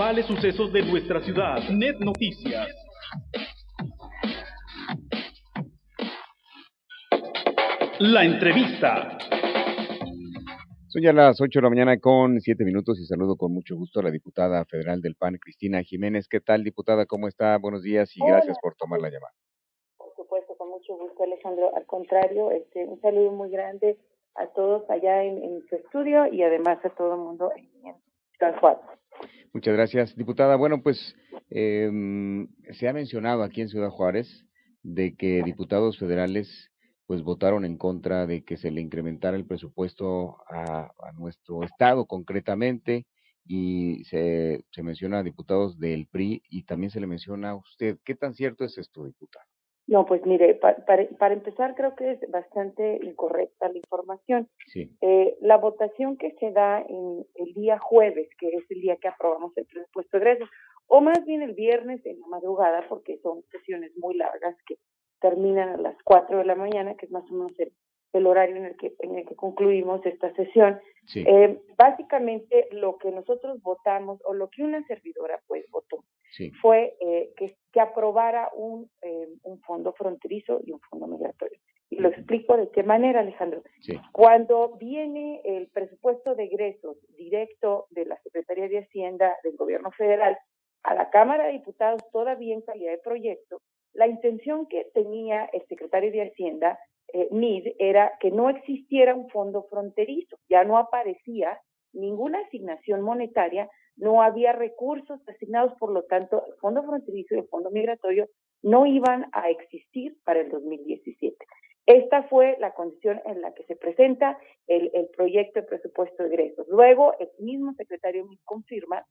principales sucesos de nuestra ciudad. NET Noticias. La entrevista. Son ya las 8 de la mañana con 7 minutos y saludo con mucho gusto a la diputada federal del PAN, Cristina Jiménez. ¿Qué tal, diputada? ¿Cómo está? Buenos días y gracias por tomar la llamada. Por supuesto, con mucho gusto, Alejandro. Al contrario, un saludo muy grande a todos allá en su estudio y además a todo el mundo en San Juan. Muchas gracias, diputada. Bueno, pues se ha mencionado aquí en Ciudad Juárez de que diputados federales pues votaron en contra de que se le incrementara el presupuesto a nuestro estado concretamente, y se menciona a diputados del PRI y también se le menciona a usted. ¿Qué tan cierto es esto, diputada? No, pues mire, para empezar creo que es bastante incorrecta la información. Sí. La votación que se da en el día jueves, que es el día que aprobamos el presupuesto de egresos, o más bien el viernes en la madrugada, porque son sesiones muy largas que terminan a las 4 de la mañana, que es más o menos el horario en el que concluimos esta sesión. Sí. Básicamente lo que nosotros votamos, o lo que una servidora pues votó, sí. fue que aprobara un fondo fronterizo y un fondo migratorio. Y lo explico de qué manera, Alejandro. Sí. Cuando viene el presupuesto de egresos directo de la Secretaría de Hacienda del Gobierno Federal a la Cámara de Diputados, todavía en calidad de proyecto, la intención que tenía el secretario de Hacienda, Meade, era que no existiera un fondo fronterizo. Ya no aparecía ninguna asignación monetaria, no había recursos asignados, por lo tanto, el fondo fronterizo y el fondo migratorio no iban a existir para el 2017. Esta fue la condición en la que se presenta el proyecto de presupuesto de egresos. Luego, el mismo secretario me confirma,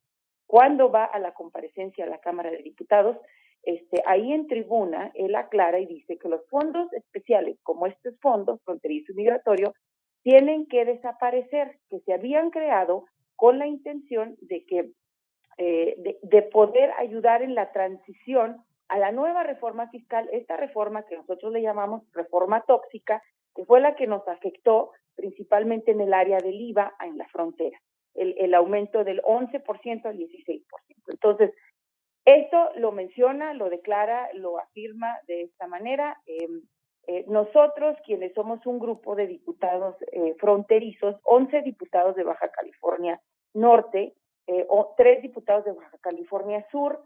cuando va a la comparecencia a la Cámara de Diputados, ahí en tribuna, él aclara y dice que los fondos especiales, como estos fondos fronterizo y migratorio, tienen que desaparecer, que se habían creado con la intención de que de poder ayudar en la transición a la nueva reforma fiscal, esta reforma que nosotros le llamamos reforma tóxica, que fue la que nos afectó principalmente en el área del IVA en la frontera, el aumento del 11% al 16%. Entonces, esto lo menciona, lo declara, lo afirma de esta manera. Nosotros, quienes somos un grupo de diputados fronterizos, 11 diputados de Baja California Norte, 3 diputados de Baja California Sur,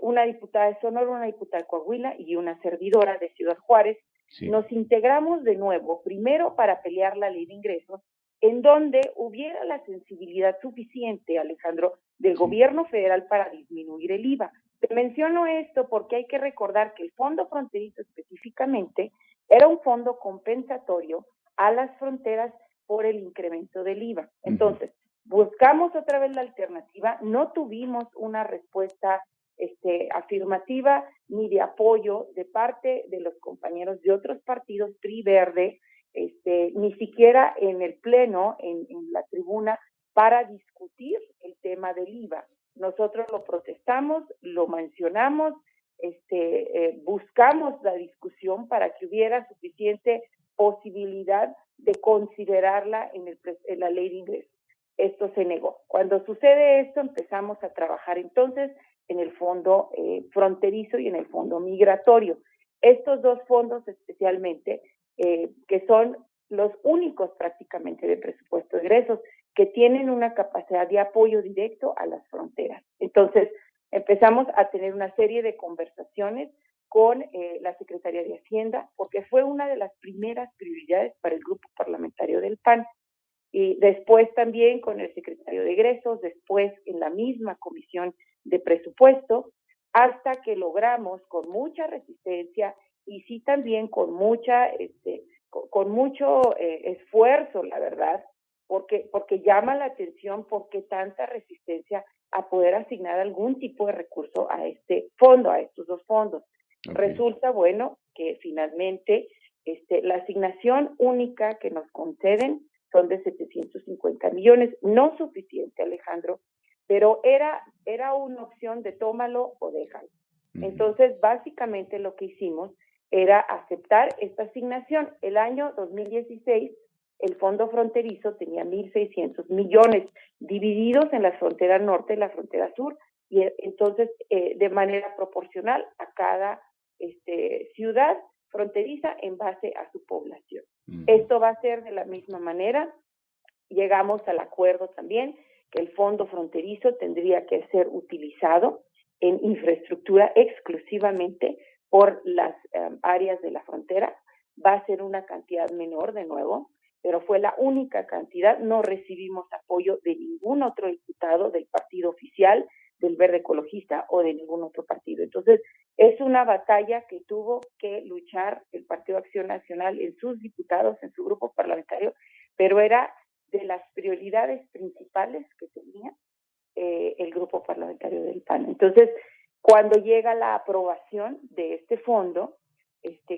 una diputada de Sonora, una diputada de Coahuila y una servidora de Ciudad Juárez, sí, nos integramos de nuevo, primero para pelear la ley de ingresos, en donde hubiera la sensibilidad suficiente, Alejandro, del gobierno federal para disminuir el IVA. Te menciono esto porque hay que recordar que el fondo fronterizo específicamente era un fondo compensatorio a las fronteras por el incremento del IVA. Entonces, buscamos otra vez la alternativa, no tuvimos una respuesta afirmativa ni de apoyo de parte de los compañeros de otros partidos, PRI, Verde, ni siquiera en el pleno, en la tribuna, para discutir el tema del IVA. Nosotros lo protestamos, lo mencionamos, buscamos la discusión para que hubiera suficiente posibilidad de considerarla en la ley de ingresos. Esto se negó. Cuando sucede esto, empezamos a trabajar entonces en el fondo fronterizo y en el fondo migratorio. Estos dos fondos especialmente, que son los únicos prácticamente de presupuesto de egresos, que tienen una capacidad de apoyo directo a las fronteras. Entonces, empezamos a tener una serie de conversaciones con la Secretaría de Hacienda, porque fue una de las primeras prioridades para el grupo parlamentario del PAN. Y después también con el secretario de egresos, después en la misma comisión de presupuesto, hasta que logramos con mucha resistencia y sí también con mucha, con mucho esfuerzo, la verdad, porque llama la atención por qué tanta resistencia a poder asignar algún tipo de recurso a este fondo, a estos dos fondos. Okay. Resulta, bueno, que finalmente la asignación única que nos conceden son de 750 millones, no suficiente, Alejandro, pero era una opción de tómalo o déjalo. Entonces, básicamente lo que hicimos era aceptar esta asignación. El año 2016, el fondo fronterizo tenía 1.600 millones, divididos en la frontera norte y la frontera sur, y entonces de manera proporcional a cada ciudad fronteriza en base a su población. Esto va a ser de la misma manera. Llegamos al acuerdo también que el fondo fronterizo tendría que ser utilizado en infraestructura exclusivamente por las áreas de la frontera. Va a ser una cantidad menor de nuevo, pero fue la única cantidad. No recibimos apoyo de ningún otro diputado del partido oficial, del Verde Ecologista o de ningún otro partido. Entonces, es una batalla que tuvo que luchar el Partido Acción Nacional en sus diputados, en su grupo parlamentario, pero era de las prioridades principales que tenía el grupo parlamentario del PAN. Entonces, cuando llega la aprobación de este fondo,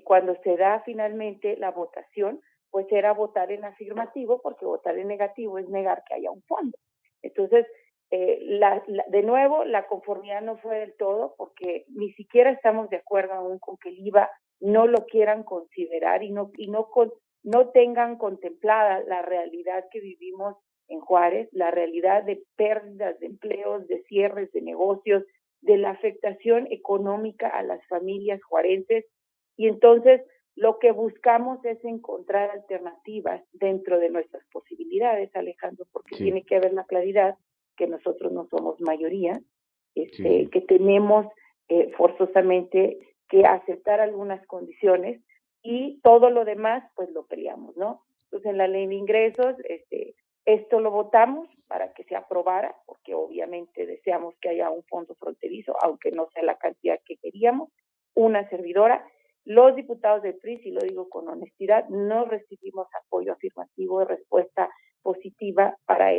cuando se da finalmente la votación, pues era votar en afirmativo, porque votar en negativo es negar que haya un fondo. Entonces, de nuevo, la conformidad no fue del todo, porque ni siquiera estamos de acuerdo aún con que el IVA no lo quieran considerar y no tengan contemplada la realidad que vivimos en Juárez, la realidad de pérdidas de empleos, de cierres de negocios, de la afectación económica a las familias juarenses. Y entonces lo que buscamos es encontrar alternativas dentro de nuestras posibilidades, Alejandro, porque tiene que haber la claridad que nosotros no somos mayoría, que tenemos forzosamente que aceptar algunas condiciones y todo lo demás pues lo peleamos, ¿no? Entonces en la ley de ingresos esto lo votamos para que se aprobara, porque obviamente deseamos que haya un fondo fronterizo, aunque no sea la cantidad que queríamos. Una servidora, los diputados del PRI, y lo digo con honestidad, no recibimos apoyo afirmativo de respuesta positiva para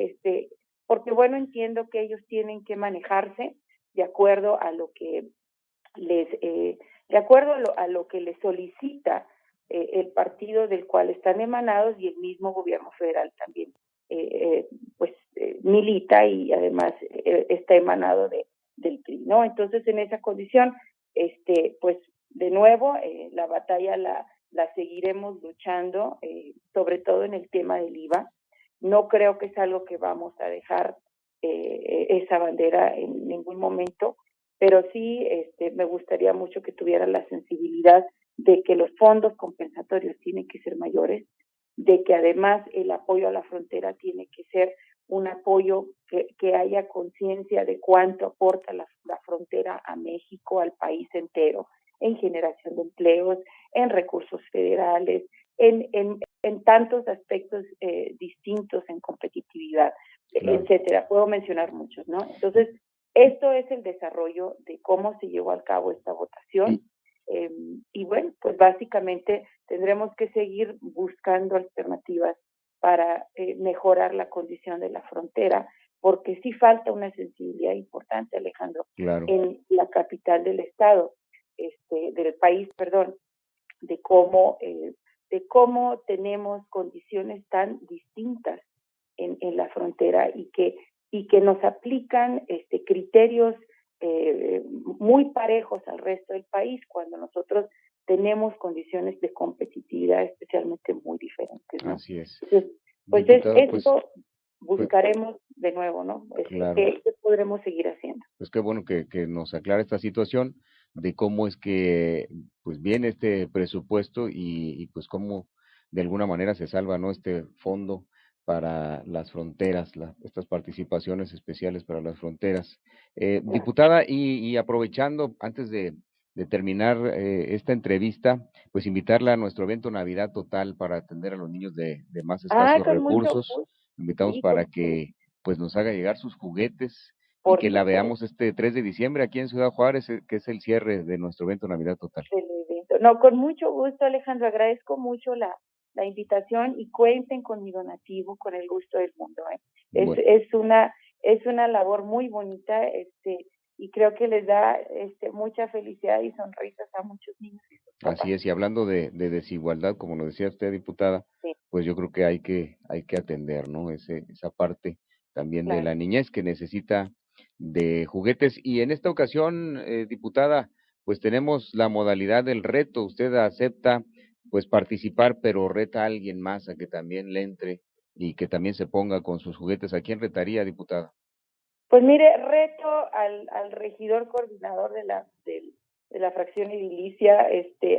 porque bueno, entiendo que ellos tienen que manejarse de acuerdo a lo que a lo que les solicita el partido del cual están emanados, y el mismo gobierno federal también milita y además está emanado del PRI, ¿no? Entonces, en esa condición, pues de nuevo la batalla la seguiremos luchando, sobre todo en el tema del IVA. No creo que es algo que vamos a dejar esa bandera en ningún momento, pero sí me gustaría mucho que tuviera la sensibilidad de que los fondos compensatorios tienen que ser mayores, de que además el apoyo a la frontera tiene que ser un apoyo que haya conciencia de cuánto aporta la frontera a México, al país entero, en generación de empleos, en recursos federales, en tantos aspectos distintos, en competitividad, etcétera. Puedo mencionar muchos, ¿no? Entonces, esto es el desarrollo de cómo se llevó a cabo esta votación. Y bueno, pues básicamente tendremos que seguir buscando alternativas para mejorar la condición de la frontera, porque sí falta una sensibilidad importante, Alejandro, en la capital del estado, del país, perdón, de cómo tenemos condiciones tan distintas en la frontera y que nos aplican criterios muy parejos al resto del país, cuando nosotros tenemos condiciones de competitividad especialmente muy diferentes, ¿no? Así es. Entonces, pues esto buscaremos de nuevo, ¿no? ¿Qué podremos seguir haciendo? Pues qué bueno que nos aclara esta situación de cómo es que pues viene este presupuesto y pues cómo de alguna manera se salva, ¿no?, este fondo para las fronteras, estas participaciones especiales para las fronteras. Diputada, y aprovechando, antes de terminar esta entrevista, pues invitarla a nuestro evento Navidad Total para atender a los niños de más escasos recursos. Invitamos para que pues nos haga llegar sus juguetes y que la veamos este 3 de diciembre aquí en Ciudad Juárez, que es el cierre de nuestro evento Navidad Total. No, con mucho gusto, Alejandro, agradezco mucho la invitación y cuenten con mi donativo con el gusto del mundo. Bueno. Es una labor muy bonita, y creo que les da mucha felicidad y sonrisas a muchos niños. Así es, y hablando de desigualdad, como lo decía usted, diputada, pues yo creo que hay que atender, ¿no?, esa parte también de la niñez que necesita de juguetes. Y en esta ocasión, diputada, pues tenemos la modalidad del reto. Usted acepta pues participar, pero reta a alguien más a que también le entre y que también se ponga con sus juguetes. ¿A quién retaría, diputada? Pues mire, reto al regidor coordinador de la fracción edilicia,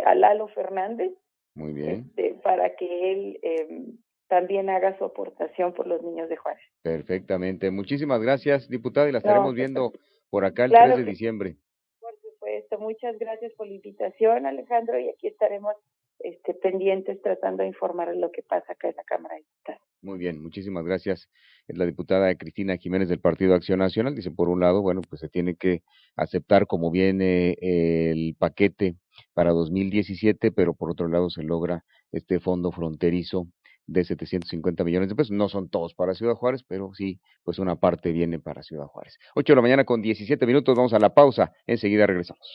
a Lalo Fernández, Muy bien, para que él también haga su aportación por los niños de Juárez. perfectamente. Muchísimas gracias, diputada, y la No, estaremos viendo por acá el 3 claro de que diciembre. por supuesto. Muchas gracias por la invitación, Alejandro, y aquí estaremos pendientes tratando de informar de lo que pasa acá en la Cámara de Diputados. Muy bien, muchísimas gracias. Es la diputada Cristina Jiménez del Partido Acción Nacional. Dice, por un lado, bueno, pues se tiene que aceptar como viene el paquete para 2017, pero por otro lado se logra este fondo fronterizo de 750 millones de pesos. No son todos para Ciudad Juárez, pero sí, pues una parte viene para Ciudad Juárez. 8 de la mañana con 17 minutos, vamos a la pausa. Enseguida regresamos.